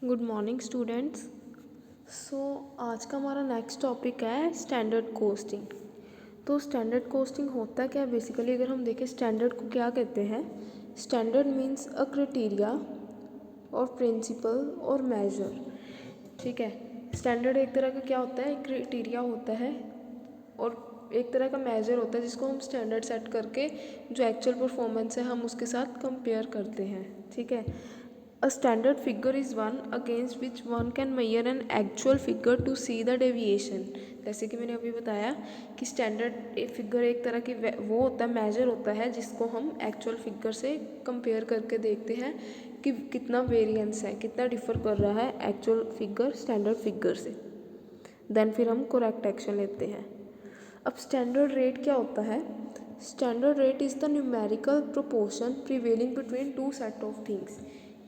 Good morning students. आज का हमारा नेक्स्ट टॉपिक है स्टैंडर्ड कोस्टिंग। तो स्टैंडर्ड कोस्टिंग होता क्या है बेसिकली, अगर हम देखें स्टैंडर्ड को क्या कहते हैं। स्टैंडर्ड मीन्स अ क्राइटेरिया और प्रिंसिपल और मेजर। ठीक है, स्टैंडर्ड एक तरह का क्या होता है, क्राइटेरिया होता है और एक तरह का मेजर होता है जिसको हम स्टैंडर्ड सेट करके जो एक्चुअल परफॉर्मेंस है हम उसके साथ कंपेयर करते हैं। ठीक है, A standard figure is one against which one can measure an actual figure to see the deviation। जैसे कि मैंने अभी बताया कि स्टैंडर्ड फिगर एक तरह की वो होता है, मेजर होता है जिसको हम एक्चुअल फिगर से कंपेयर करके देखते हैं कि कितना वेरिएंस है, कितना डिफर कर रहा है एक्चुअल फिगर स्टैंडर्ड फिगर से। देन फिर हम करेक्ट एक्शन लेते हैं। अब स्टैंडर्ड रेट क्या होता है। Standard rate is the numerical proportion prevailing between two set of things.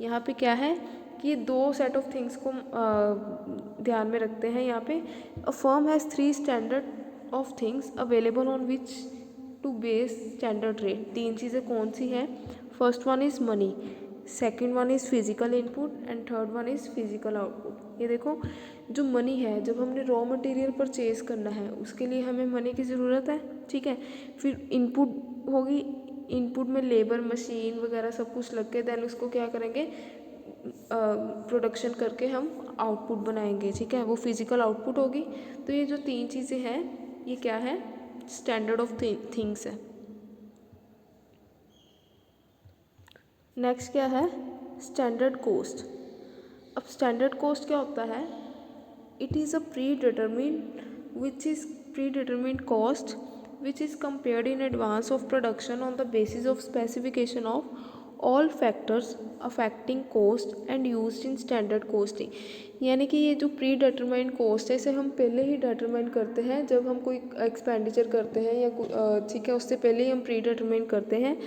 यहाँ पे क्या है कि ये दो सेट ऑफ थिंग्स को ध्यान में रखते हैं। यहाँ पे a firm has three standard of things available on which to base standard rate. तीन चीज़ें कौन सी हैं। First one is money, second one is physical input and third one is physical output. ये देखो, जो मनी है, जब हमने रॉ मटेरियल परचेज करना है उसके लिए हमें मनी की ज़रूरत है। ठीक है, फिर इनपुट होगी, इनपुट में लेबर मशीन वगैरह सब कुछ लग के देन उसको क्या करेंगे, प्रोडक्शन करके हम आउटपुट बनाएंगे। ठीक है, वो फिजिकल आउटपुट होगी। तो ये जो तीन चीज़ें हैं ये क्या है, स्टैंडर्ड ऑफ थिंग्स है। नेक्स्ट क्या है, स्टैंडर्ड कोस्ट। अब स्टैंडर्ड कोस्ट क्या होता है, it is a pre determined cost which is compared in advance of production on the basis of specification of all factors affecting cost and used in standard costing। यानी कि ये जो pre determined cost है इसे हम पहले ही determine करते हैं जब हम कोई एक्सपेंडिचर करते हैं या ठीक है, उससे पहले ही हम प्री डिटरमाइन करते हैं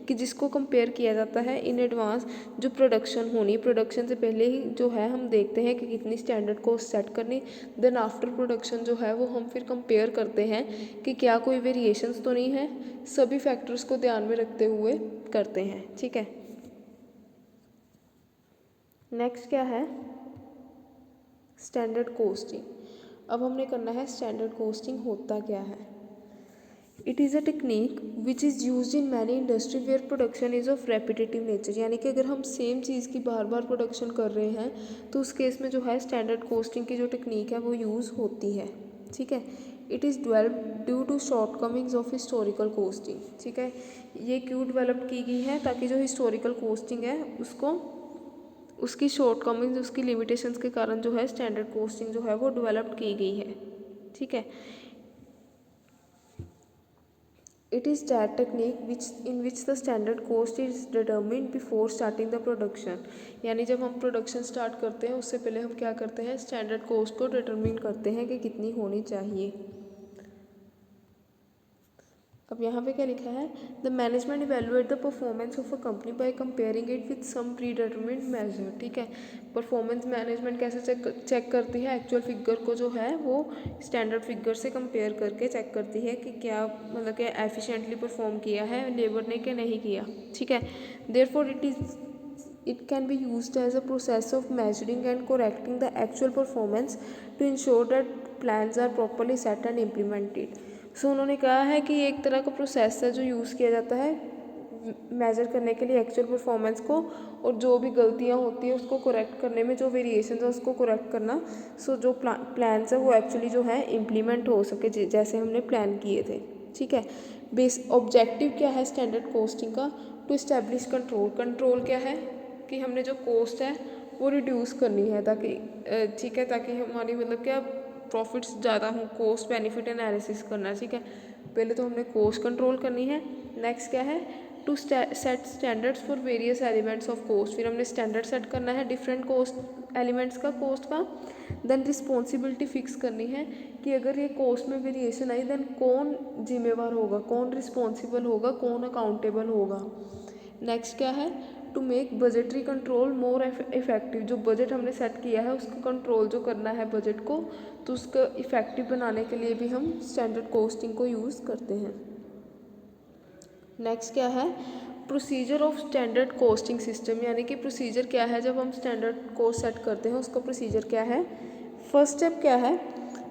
कि जिसको कंपेयर किया जाता है इन एडवांस। जो प्रोडक्शन होनी, प्रोडक्शन से पहले ही जो है हम देखते हैं कि कितनी स्टैंडर्ड कॉस्ट सेट करनी। देन आफ्टर प्रोडक्शन जो है वो हम फिर कंपेयर करते हैं कि क्या कोई वेरिएशंस तो नहीं है। सभी फैक्टर्स को ध्यान में रखते हुए करते हैं। ठीक है, नेक्स्ट क्या है, स्टैंडर्ड कोस्टिंग। अब हमने करना है स्टैंडर्ड कोस्टिंग होता क्या है। It is a technique which is use in many industry where production is of repetitive nature. यानी कि अगर हम सेम चीज़ की बार बार प्रोडक्शन कर रहे हैं तो उस केस में जो है स्टैंडर्ड कोस्टिंग की जो टेक्निक है वो यूज़ होती है। ठीक है, it is developed due to shortcomings of historical costing. ठीक है, ये क्यों डेवलप की गई है, ताकि जो हिस्टोरिकल कोस्टिंग है उसको उसकी शॉर्टकमिंग्स, उसकी लिमिटेशंस के कारण जो है स्टैंडर्ड कोस्टिंग जो है वो डेवलप की गई है। ठीक है, it is that technique in which the standard cost is determined before starting the production. यानी जब हम प्रोडक्शन स्टार्ट करते हैं उससे पहले हम क्या करते हैं, स्टैंडर्ड कोस्ट को डिटर्मिन करते हैं कि कितनी होनी चाहिए। अब यहाँ पे क्या लिखा है, the management evaluate the performance of a company by comparing it with some predetermined measure. ठीक है, परफॉर्मेंस मैनेजमेंट कैसे चेक करती है, एक्चुअल फिगर को जो है वो स्टैंडर्ड फिगर से कंपेयर करके चेक करती है कि क्या मतलब कि एफिशिएंटली परफॉर्म किया है लेबर ने कि नहीं किया। ठीक है, therefore it can be used as a process of measuring and correcting the actual performance to ensure that plans are properly set and implemented. So उन्होंने कहा है कि एक तरह का प्रोसेस है जो यूज़ किया जाता है मेजर करने के लिए एक्चुअल परफॉर्मेंस को, और जो भी गलतियाँ होती हैं उसको करेक्ट करने में, जो वेरिएशन है उसको करेक्ट करना। सो जो प्लान्स है वो एक्चुअली जो है इम्प्लीमेंट हो सके जैसे हमने प्लान किए थे। ठीक है, बेस ऑब्जेक्टिव क्या है स्टैंडर्ड कोस्टिंग का, टू इस्टेब्लिश कंट्रोल। कंट्रोल क्या है कि हमने जो कॉस्ट है वो रिड्यूस करनी है ताकि ठीक है, ताकि हमारी मतलब क्या प्रॉफिट्स ज़्यादा हों, कॉस्ट बेनिफिट एनालिसिस करना। ठीक है, पहले तो हमने कॉस्ट कंट्रोल करनी है। नेक्स्ट क्या है, to set standards for various elements of cost. फिर हमने स्टैंडर्ड सेट करना है डिफरेंट कॉस्ट एलिमेंट्स का, कॉस्ट का। देन रिस्पॉन्सिबिलिटी फिक्स करनी है कि अगर ये कॉस्ट में वेरिएशन आई देन कौन जिम्मेवार होगा, कौन रिस्पॉन्सिबल होगा, कौन अकाउंटेबल होगा। नेक्स्ट क्या है, to make budgetary control more effective. जो बजट हमने सेट किया है उसका कंट्रोल जो करना है बजट को, तो उसका इफेक्टिव बनाने के लिए भी हम स्टैंडर्ड कोस्टिंग को यूज़ करते हैं। नेक्स्ट क्या है, procedure of standard costing system, यानी कि प्रोसीजर क्या है जब हम स्टैंडर्ड कॉस्ट सेट करते हैं, उसका प्रोसीजर क्या है। फर्स्ट स्टेप क्या है,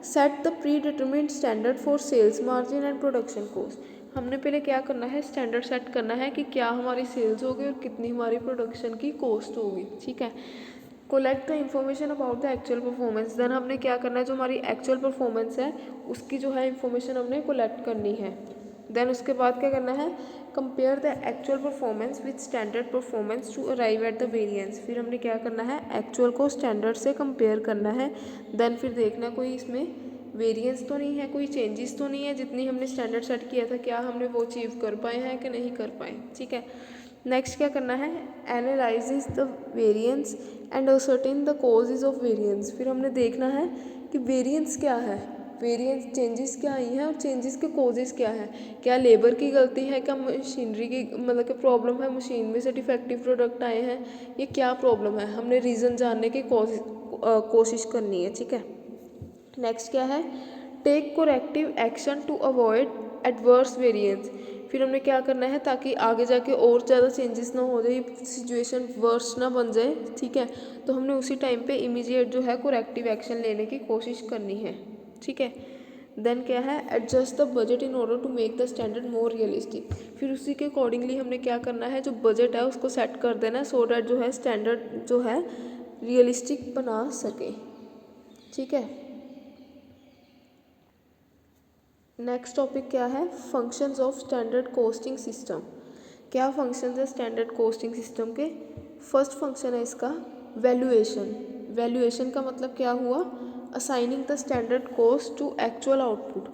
set the predetermined standard for sales margin and production cost. हमने पहले क्या करना है, स्टैंडर्ड सेट करना है कि क्या हमारी सेल्स होगी और कितनी हमारी प्रोडक्शन की कॉस्ट होगी, ठीक है। Collect the information about the actual performance, then हमने क्या करना है, जो हमारी एक्चुअल परफॉर्मेंस है उसकी जो है इंफॉर्मेशन हमने कोलेक्ट करनी है। देन उसके बाद क्या करना है, compare the actual performance with standard performance to arrive at the variance. फिर हमने क्या करना है, एक्चुअल को स्टैंडर्ड से कंपेयर करना है। देन फिर देखना कोई इसमें वेरिएंस तो नहीं है, कोई चेंजेस तो नहीं है, जितनी हमने स्टैंडर्ड सेट किया था क्या हमने वो अचीव कर पाए हैं कि नहीं कर पाए, ठीक है। नेक्स्ट क्या करना है, analyse the variance and ascertain the causes of variance. फिर हमने देखना है कि वेरिएंस क्या है, वेरिएंस चेंजेस क्या आई हैं और चेंजेस के कॉजेज क्या है। क्या लेबर की गलती है, क्या मशीनरी की मतलब कि प्रॉब्लम है, मशीन में से डिफेक्टिव प्रोडक्ट आए हैं, ये क्या प्रॉब्लम है, हमने रीज़न जानने की कोशिश करनी है, ठीक है। नेक्स्ट क्या है, take corrective action to avoid adverse variance. फिर हमने क्या करना है ताकि आगे जाके और ज़्यादा चेंजेस ना हो जाए, सिचुएशन वर्स ना बन जाए, ठीक है। तो हमने उसी टाइम पे इमीडिएट जो है कोरेक्टिव एक्शन लेने की कोशिश करनी है, ठीक है। देन क्या है, adjust the budget in order to make the standard more realistic. फिर उसी के अकॉर्डिंगली हमने क्या करना है, जो बजट है उसको सेट कर देना है सो डैट जो है स्टैंडर्ड जो है रियलिस्टिक बना सके, ठीक है। नेक्स्ट टॉपिक क्या है, functions of standard costing system. क्या फंक्शंस है स्टैंडर्ड कॉस्टिंग सिस्टम के। फर्स्ट फंक्शन है इसका वैल्यूएशन। वैल्यूएशन का मतलब क्या हुआ, assigning the standard cost to actual output.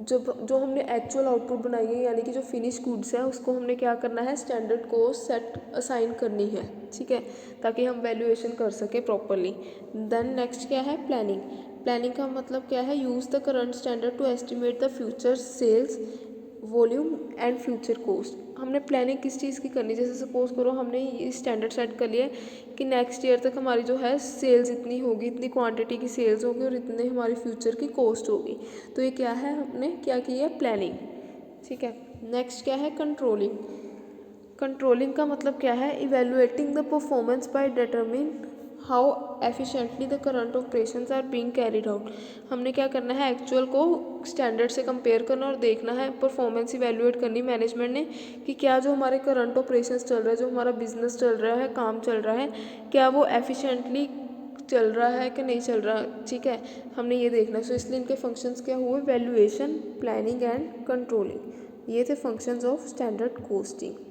जो हमने एक्चुअल आउटपुट बनाई है यानी कि जो फिनिश गुड्स है उसको हमने क्या करना है, स्टैंडर्ड कॉस्ट सेट असाइन करनी है, ठीक है, ताकि हम वैल्यूएशन कर सके प्रॉपरली। देन नेक्स्ट क्या है, प्लानिंग। प्लानिंग का मतलब क्या है, use the current standard to estimate the future sales volume and future cost. हमने प्लानिंग किस चीज़ की करनी, जैसे सपोज करो हमने ये स्टैंडर्ड सेट कर लिया कि नेक्स्ट ईयर तक हमारी जो है सेल्स इतनी होगी, इतनी क्वांटिटी की सेल्स होगी और इतने हमारी फ्यूचर की कॉस्ट होगी। तो ये क्या है, हमने क्या की है, प्लानिंग, ठीक है। नेक्स्ट क्या है, कंट्रोलिंग। कंट्रोलिंग का मतलब क्या है, evaluating the performance by determine how efficiently the current operations are being carried out. हमने क्या करना है, एक्चुअल को स्टैंडर्ड से कंपेयर करना और देखना है, परफॉर्मेंस इवेलुएट करनी मैनेजमेंट ने कि क्या जो हमारे करंट ऑपरेशंस चल रहा है, जो हमारा बिजनेस चल रहा है, काम चल रहा है, क्या वो एफिशिएंटली चल रहा है कि नहीं चल रहा, ठीक है, हमने ये देखना। सो इसलिए इनके फंक्शंस क्या हुए, वैल्यूएशन, प्लानिंग एंड कंट्रोलिंग। ये थे functions of standard costing.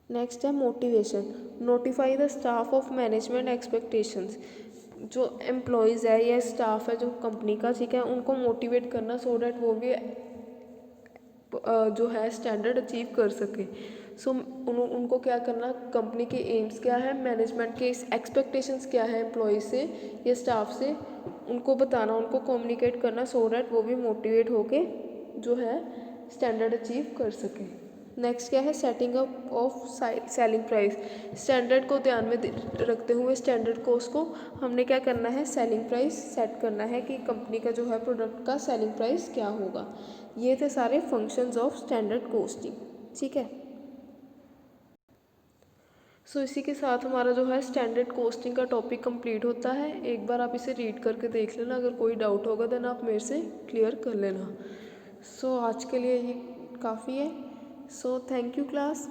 Next है motivation. Notify the staff of management expectations. जो एम्प्लॉयज़ है या स्टाफ है जो कंपनी का, ठीक है, उनको मोटिवेट करना सो डैट वो भी जो है स्टैंडर्ड अचीव कर सके। सो उनको क्या करना, कंपनी के एम्स क्या है, मैनेजमेंट के एक्सपेक्टेशंस क्या है एम्प्लॉयज़ से या स्टाफ से, उनको बताना, उनको कम्युनिकेट करना सो डैट वो भी मोटिवेट होके जो है स्टैंडर्ड अचीव कर सके। नेक्स्ट क्या है, setting up of selling price. Standard को ध्यान में रखते हुए स्टैंडर्ड कॉस्ट को हमने क्या करना है, सेलिंग प्राइस सेट करना है कि कंपनी का जो है प्रोडक्ट का सेलिंग प्राइस क्या होगा। ये थे सारे फंक्शंस ऑफ स्टैंडर्ड कॉस्टिंग, ठीक है। सो इसी के साथ हमारा जो है स्टैंडर्ड कॉस्टिंग का टॉपिक कंप्लीट होता है। एक बार आप इसे रीड करके देख लेना, अगर कोई डाउट होगा देन आप मेरे से क्लियर कर लेना। सो आज के लिए ये काफ़ी है। So thank you class.